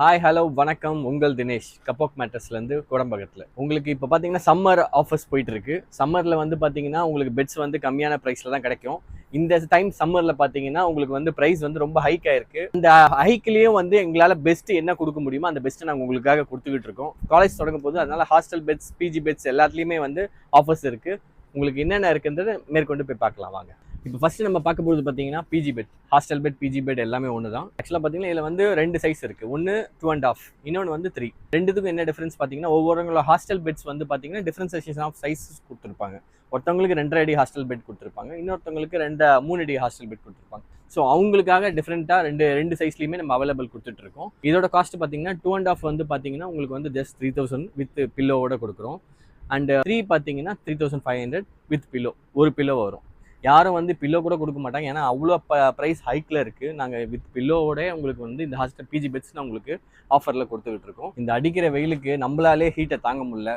Hi hello வணக்கம். உங்கள் தினேஷ் கப்போக் மேட்டர்ஸ்லேருந்து கோடம்பகத்தில். உங்களுக்கு இப்போ பார்த்தீங்கன்னா சம்மர் ஆஃபர்ஸ் போயிட்டு இருக்கு. சம்மரில் வந்து பார்த்தீங்கன்னா உங்களுக்கு பெட்ஸ் வந்து கம்மியான ப்ரைஸில் தான் கிடைக்கும். இந்த டைம் சம்மரில் பார்த்தீங்கன்னா உங்களுக்கு வந்து ப்ரைஸ் வந்து ரொம்ப ஹைக் ஆயிருக்கு. இந்த ஹைக்லேயும் வந்து எங்களால் பெஸ்ட் என்ன கொடுக்க முடியுமோ அந்த பெஸ்ட்டை நாங்கள் உங்களுக்காக கொடுத்துக்கிட்டு இருக்கோம். காலேஜ் தொடங்கும் போது அதனால ஹாஸ்டல் பெட்ஸ், பிஜி பெட்ஸ் எல்லாத்துலேயுமே வந்து ஆஃபர்ஸ் இருக்கு. உங்களுக்கு என்னென்ன இருக்குன்றது மேற்கொண்டு போய் பார்க்கலாம் வாங்க. இப்போ ஃபர்ஸ்ட் நம்ம பார்க்க போகிறது பார்த்தீங்கன்னா PG bed, hostel bed, PG bed எல்லாமே ஒன்று தான். ஆக்சுவலாக பார்த்தீங்கன்னா இதில் வந்து ரெண்டு சைஸ் இருக்குது. ஒன்று 2.5, இன்னொன்று வந்து 3. ரெண்டுத்துக்கும் என்ன டிஃப்ரென்ஸ் பார்த்தீங்கன்னா ஒவ்வொருவங்களோட ஹாஸ்டல் பெட்ஸ் வந்து பார்த்தீங்கன்னா டிஃப்ரென்சேஷன் ஆஃப் சைஸஸ் கொடுத்துருப்பாங்க. ஒருத்தவங்களுக்கு 2.5 அடி ஹாஸ்டல் பெட் கொடுத்துருப்பாங்க, இன்னொருத்தவங்களுக்கு 3 அடி ஹாஸ்டல் பெட் கொடுத்துருப்பாங்க. ஸோ அவங்களுக்காக டிஃப்ரெண்ட்டாக ரெண்டு சைஸ்லையுமே நம்ம அவைலபிள் கொடுத்துட்ருக்கோம். இதோட காஸ்ட் பார்த்தீங்கன்னா 2.5 வந்து பார்த்தீங்கன்னா உங்களுக்கு வந்து ஜஸ்ட் 3000 வித் பில்லோவோட கொடுக்குறோம். அண்ட் 3 பார்த்தீங்கன்னா 3500 வித் பில்லோ, ஒரு பில்லோ வரும். யாரும் வந்து பில்லோ கூட கொடுக்க மாட்டாங்க, ஏன்னா அவ்வளோ ப்ரைஸ் ஹைக்கில் இருக்குது. நாங்கள் வித் பில்லோவோட உங்களுக்கு வந்து இந்த ஹாஸ்டல் பிஜி பெட்ஸ் உங்களுக்கு ஆஃபரில் கொடுத்துக்கிட்டு இருக்கோம். இந்த அடிக்கிற வெயிலுக்கு நம்மளாலே ஹீட்டை தாங்க முடியல,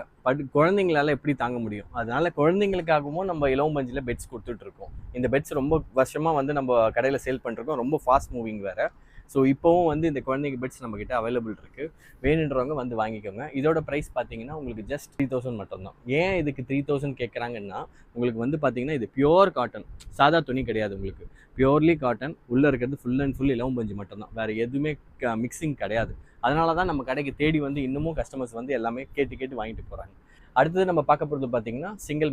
குழந்தைங்களால எப்படி தாங்க முடியும்? அதனால குழந்தைங்களுக்காகவும் நம்ம இலவம் பஞ்சில் பெட்ஸ் கொடுத்துட்ருக்கோம். இந்த பெட்ஸ் ரொம்ப வருஷமாக வந்து நம்ம கடையில் சேல் பண்ணிருக்கோம். ரொம்ப ஃபாஸ்ட் மூவிங் வேறு. ஸோ இப்போவும் வந்து இந்த குழந்தைங்க பெட்ஸ் நம்மக்கிட்ட அவைலபிள் இருக்குது. வேணுன்றவங்க வந்து வாங்கிக்கோங்க. இதோட ப்ரைஸ் பார்த்தீங்கன்னா உங்களுக்கு ஜஸ்ட் 3000 மட்டும்தான். ஏன் இதுக்கு 3000 கேட்குறாங்கன்னா உங்களுக்கு வந்து பார்த்தீங்கன்னா இது பியோர் காட்டன், சாதா துணி கிடையாது. உங்களுக்கு பியோர்லி காட்டன், உள்ளே இருக்கிறது ஃபுல் அண்ட் ஃபுல் இலவம் பஞ்சு மட்டும்தான், வேறு எதுவுமே மிக்சிங் கிடையாது. அதனால தான் நம்ம கடைக்கு தேடி வந்து இன்னமும் கஸ்டமர்ஸ் வந்து எல்லாமே கேட்டு வாங்கிட்டு போகிறாங்க. அடுத்தது நம்ம பார்க்க போகிறது பார்த்தீங்கன்னா சிங்கிள்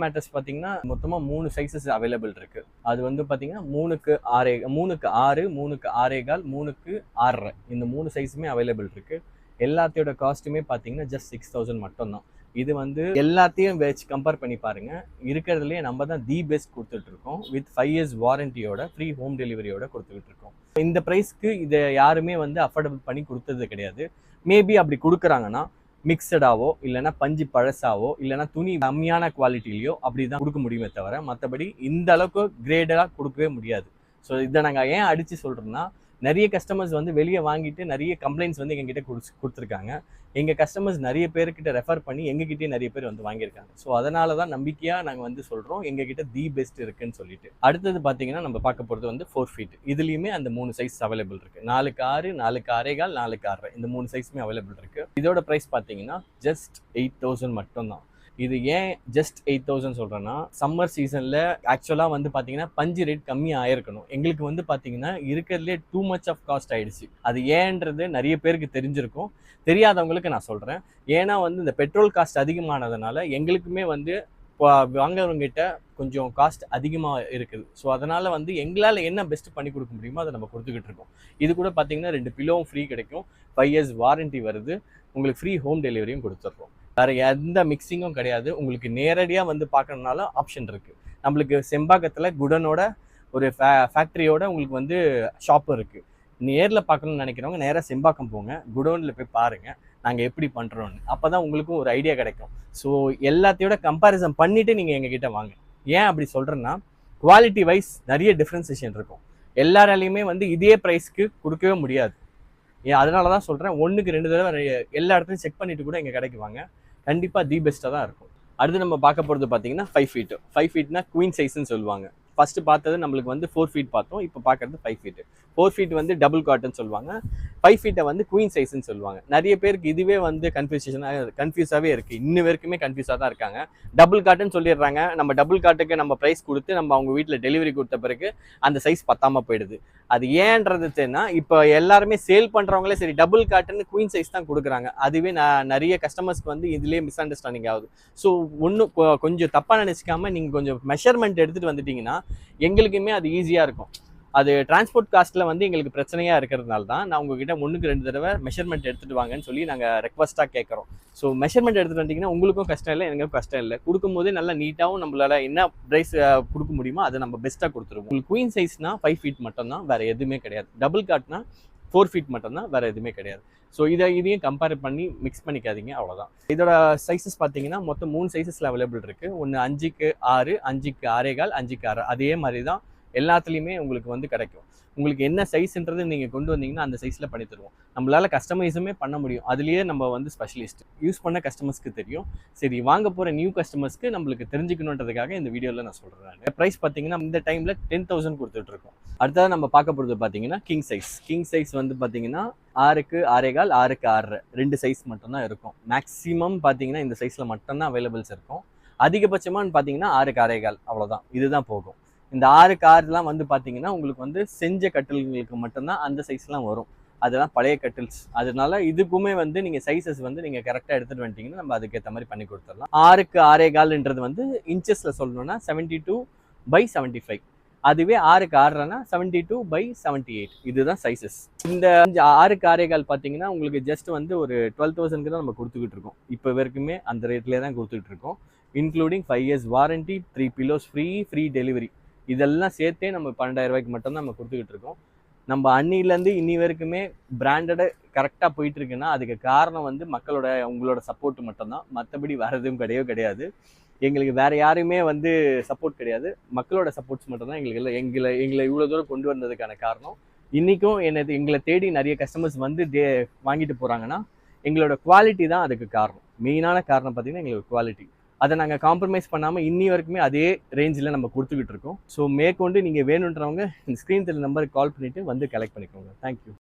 மேட்ரஸ் பார்த்தீங்கன்னா மொத்தமாக 3 சைஸஸ் அவைலபிள் இருக்குது. அது வந்து பார்த்தீங்கன்னா 3க்கு 6, 3க்கு 6, 3க்கு 6.25, 3க்கு 6.5, இந்த 3 சைஸுமே அவைலபிள் இருக்குது. எல்லாத்தையோட காஸ்ட்டுமே பார்த்தீங்கன்னா ஜஸ்ட் 6000 மட்டும்தான். இது வந்து எல்லாத்தையும் வச்சு கம்பேர் பண்ணி பாருங்கள், இருக்கிறதுலேயே நம்ம தான் தி பெஸ்ட் கொடுத்துட்ருக்கோம். வித் 5 years வாரண்டியோட ஃப்ரீ ஹோம் டெலிவரியோட கொடுத்துக்கிட்டு இருக்கோம். இந்த ப்ரைஸ்க்கு இதை யாருமே வந்து அஃபோர்டபுள் பண்ணி கொடுத்தது கிடையாது. மேபி அப்படி கொடுக்குறாங்கன்னா மிக்சடாவோ இல்லைனா பஞ்சு பழசாவோ இல்லைனா துணி கம்மியான குவாலிட்டிலையோ அப்படி தான் கொடுக்க முடியுமே தவிர மற்றபடி இந்த அளவுக்கு கிரேடாக கொடுக்கவே முடியாது. ஸோ இதை நாங்கள் ஏன் அடித்து சொல்கிறோன்னா, நிறைய கஸ்டமர்ஸ் வந்து வெளியே வாங்கிட்டு நிறைய கம்ப்ளைண்ட்ஸ் வந்து எங்ககிட்ட கொடுத்துருக்காங்க. எங்கள் கஸ்டமர்ஸ் நிறைய பேர்கிட்ட ரெஃபர் பண்ணி எங்ககிட்டயே நிறைய பேர் வந்து வாங்கியிருக்காங்க. ஸோ அதனால தான் நம்பிக்கையாக நாங்கள் வந்து சொல்கிறோம் எங்ககிட்ட தி பெஸ்ட் இருக்குன்னு சொல்லிட்டு. அடுத்தது பார்த்தீங்கன்னா நம்ம பார்க்க போகிறது வந்து 4 feet. இதுலேயுமே அந்த 3 சைஸ் அவைலபிள் இருக்குது. 4க்கு 6, 4க்கு 6.25, 4க்கு 6.5, இந்த 3 சைஸுமே அவைலபிள் இருக்குது. இதோட ப்ரைஸ் பார்த்தீங்கன்னா ஜஸ்ட் 8000 மட்டும்தான். இது ஏன் ஜஸ்ட் 8000 சொல்கிறேன்னா, சம்மர் சீசனில் ஆக்சுவலாக வந்து பார்த்தீங்கன்னா பஞ்சு ரேட் கம்மியாக ஆயிருக்கணும். எங்களுக்கு வந்து பார்த்தீங்கன்னா இருக்கிறதுலே டூ மச் ஆஃப் காஸ்ட் ஆகிடுச்சு. அது ஏன்றது நிறைய பேருக்கு தெரிஞ்சிருக்கும், தெரியாதவங்களுக்கு நான் சொல்கிறேன். ஏன்னா வந்து இந்த பெட்ரோல் காஸ்ட் அதிகமானதுனால எங்களுக்குமே வந்து வாங்குறவங்ககிட்ட கொஞ்சம் காஸ்ட் அதிகமாக இருக்குது. ஸோ அதனால் வந்து எங்களால் என்ன பெஸ்ட் பண்ணி கொடுக்க முடியுமோ அதை நம்ம கொடுத்துக்கிட்டு இருக்கோம். இது கூட பார்த்தீங்கன்னா 2 பில்லோவும் ஃப்ரீ கிடைக்கும், 5 years வாரண்டி வருது, உங்களுக்கு ஃப்ரீ ஹோம் டெலிவரியும் கொடுத்துட்றோம். வேறு எந்த மிக்சிங்கும் கிடையாது. உங்களுக்கு நேரடியாக வந்து பார்க்கணுன்னாலும் ஆப்ஷன் இருக்குது. நம்மளுக்கு செம்பாக்கத்தில் குடனோட ஒரு ஃபேக்ட்ரியோட உங்களுக்கு வந்து ஷாப்பும் இருக்குது. நேரில் பார்க்கணும்னு நினைக்கிறவங்க நேராக செம்பாக்கம் போங்க, குடோனில் போய் பாருங்கள் நாங்கள் எப்படி பண்ணுறோன்னு. அப்போ தான் உங்களுக்கும் ஒரு ஐடியா கிடைக்கும். ஸோ எல்லாத்தையோட கம்பேரிசன் பண்ணிவிட்டு நீங்கள் எங்ககிட்ட வாங்க. ஏன் அப்படி சொல்கிறேன்னா, குவாலிட்டி வைஸ் நிறைய டிஃப்ரென்சேஷன் இருக்கும். எல்லாராலையுமே வந்து இதே ப்ரைஸ்க்கு கொடுக்கவே முடியாது. அதனால தான் சொல்கிறேன், 1க்கு 2 தடவை எல்லா இடத்துலையும் செக் பண்ணிவிட்டு கூட எங்கள் கடைக்கு வாங்க. கண்டிப்பாக தி பெஸ்ட்டாக தான் இருக்கும். அடுத்து நம்ம பார்க்க போகிறது பார்த்தீங்கன்னா 5 feet. 5 feetனா குவீன் சைஸ்ன்னு சொல்லுவாங்க. ஃபஸ்ட்டு பார்த்தது நம்மளுக்கு வந்து 4 feet பார்த்தோம், இப்போ பார்க்குறது 5 feet. 4 feet வந்து டபுள் காட்டன் சொல்லுவாங்க, 5 feet வந்து குவீன் சைஸ்ன்னு சொல்லுவாங்க. நிறைய பேருக்கு இதுவே வந்து கன்ஃபியூஸாகவே இருக்குது. இன்ன வரைக்குமே கன்ஃபியூஸாக தான் இருக்காங்க. டபுள் காட்டன் சொல்லிடுறாங்க. நம்ம டபுள் காட்டுக்கு நம்ம ப்ரைஸ் கொடுத்து நம்ம அவங்க வீட்டில் டெலிவரி கொடுத்த பிறகு அந்த சைஸ் பத்தாமல் போயிடுது. அது ஏன்றதுன்னா இப்போ எல்லாருமே சேல் பண்ணுறவங்களே சரி டபுள் காட்டன் குவீன் சைஸ் தான் கொடுக்குறாங்க. அதுவே நிறைய கஸ்டமர்ஸ்க்கு வந்து இதுலேயே மிஸ் அண்டர்ஸ்டாண்டிங் ஆகுது. ஸோ ஒன்றும் கொஞ்சம் தப்பாக நினச்சிக்காம நீங்கள் கொஞ்சம் மெஷர்மெண்ட் எடுத்துகிட்டு வந்துட்டிங்கன்னா எங்களுக்குமே அது ஈஸியாக இருக்கும். அது டிரான்ஸ்போர்ட் காஸ்ட்டில் வந்து எங்களுக்கு பிரச்சனையாக இருக்கிறதுனால தான் நான் உங்ககிட்ட 1க்கு 2 தடவை மெஷர்மெண்ட் எடுத்துகிட்டு வாங்கன்னு சொல்லி நாங்கள் ரெக்வஸ்ட்டாக கேட்குறோம். ஸோ மெஷர்மெண்ட் எடுத்துகிட்டு வந்தீங்கன்னா உங்களுக்கும் கஷ்டம் இல்லை, எனக்கும் கஷ்டம் இல்லை. கொடுக்கும்போது நல்லா நீட்டாகவும் நம்மளால் என்ன ப்ரைஸ் கொடுக்க முடியுமோ அதை நம்ம பெஸ்ட்டாக கொடுத்துருவோம். உங்களுக்கு குவீன் சைஸ்னா 5 feet மட்டும்தான், வேறு எதுவுமே கிடையாது. டபுள் காட்னா 4 feet மட்டும்தான், வேறு எதுவுமே கிடையாது. ஸோ இதையும் கம்பேர் பண்ணி மிக்ஸ் பண்ணிக்காதீங்க, அவ்வளோதான். இதோட சைஸஸ் பார்த்தீங்கன்னா மொத்தம் 3 சைஸஸில் அவைலபிள் இருக்குது. ஒன்று 5க்கு 6, 5க்கு 6.25, 5க்கு 6. அதே மாதிரி தான் எல்லாத்துலேயுமே உங்களுக்கு வந்து கிடைக்கும். உங்களுக்கு என்ன சைஸ்ன்றது நீங்கள் கொண்டு வந்தீங்கன்னா அந்த சைஸில் பண்ணி தருவோம். நம்மளால் கஸ்டமைஸுமே பண்ண முடியும். அதுலேயே நம்ம வந்து ஸ்பெஷலிஸ்ட். யூஸ் பண்ண கஸ்டமர்ஸ்க்கு தெரியும். சரி, வாங்க போகிற நியூ கஸ்டமர்ஸ்க்கு நம்மளுக்கு தெரிஞ்சுக்கணுன்றதுக்காக இந்த வீடியோவில் நான் சொல்கிறேன். ப்ரைஸ் பார்த்தீங்கன்னா இந்த டைமில் 10,000 கொடுத்துட்ருக்கோம். அடுத்தது நம்ம பார்க்க போகிறது பார்த்தீங்கன்னா கிங் சைஸ் வந்து பார்த்தீங்கன்னா 6க்கு 6.25, 6க்கு 6.5 2 சைஸ் மட்டும்தான் இருக்கும். மேக்ஸிமம் பார்த்தீங்கன்னா இந்த சைஸில் மட்டும்தான் அவைலபிள்ஸ் இருக்கும். அதிகபட்சமானு பார்த்தீங்கன்னா 6க்கு 6.25 அவ்வளோதான், இதுதான் போகும். இந்த 6க்கு 6 வந்து பார்த்தீங்கன்னா உங்களுக்கு வந்து செஞ்ச கட்டில்களுக்கு மட்டும்தான் அந்த சைஸ்லாம் வரும். அதெல்லாம் பழைய கட்டில்ஸ். அதனால இதுக்குமே வந்து நீங்கள் சைஸஸ் வந்து நீங்கள் கரெக்டாக எடுத்துகிட்டு வந்துட்டீங்கன்னா நம்ம அதுக்கேற்ற மாதிரி பண்ணி கொடுத்துடலாம். 6க்கு 6.25 வந்து இன்ச்சஸில் சொல்லணும்னா 72/75. அதுவே 6க்கு 6.5னா 72/78. இதுதான் சைஸஸ். இந்த 6க்கு 6.25 பார்த்தீங்கன்னா உங்களுக்கு ஜஸ்ட் வந்து ஒரு 12,000க்கு தான் நம்ம கொடுத்துக்கிட்டு இருக்கோம். இப்போ வரைக்குமே அந்த ரேட்லேயே தான் கொடுத்துட்டு இருக்கோம். Including 5 years warranty, 3 pillows free delivery. இதெல்லாம் சேர்த்தே நம்ம 12,000 ரூபாய்க்கு மட்டும் தான் நம்ம கொடுத்துக்கிட்டு இருக்கோம். நம்ம அன்னிலேருந்து இன்னி வரைக்குமே பிராண்டடை கரெக்டாக போயிட்டு இருக்குன்னா அதுக்கு காரணம் வந்து உங்களோட சப்போர்ட் மட்டும்தான். மற்றபடி வேறு எதுவும் கிடையாது. எங்களுக்கு வேற யாருமே வந்து சப்போர்ட் கிடையாது. மக்களோட சப்போர்ட்ஸ் மட்டும்தான் எங்களை இவ்வளோ தூரம் கொண்டு வந்ததுக்கான காரணம். இன்றைக்கும் எங்களை தேடி நிறைய கஸ்டமர்ஸ் வந்து வாங்கிட்டு போகிறாங்கன்னா எங்களோட குவாலிட்டி தான் அதுக்கு காரணம். மெயினான காரணம் பார்த்தீங்கன்னா எங்களோட குவாலிட்டி. அதை நாங்கள் காம்ப்ரமைஸ் பண்ணாமல் இன்னி வரைக்குமே அதே ரேஞ்சில் நம்ம கொடுத்துக்கிட்டு இருக்கோம். ஸோ மேற்கொண்டு நீங்கள் வேணுன்றவங்க இந்த ஸ்க்ரீன் தெரிய நம்பருக்கு கால் பண்ணிவிட்டு வந்து கலெக்ட் பண்ணிக்கோங்க. தேங்க்யூ.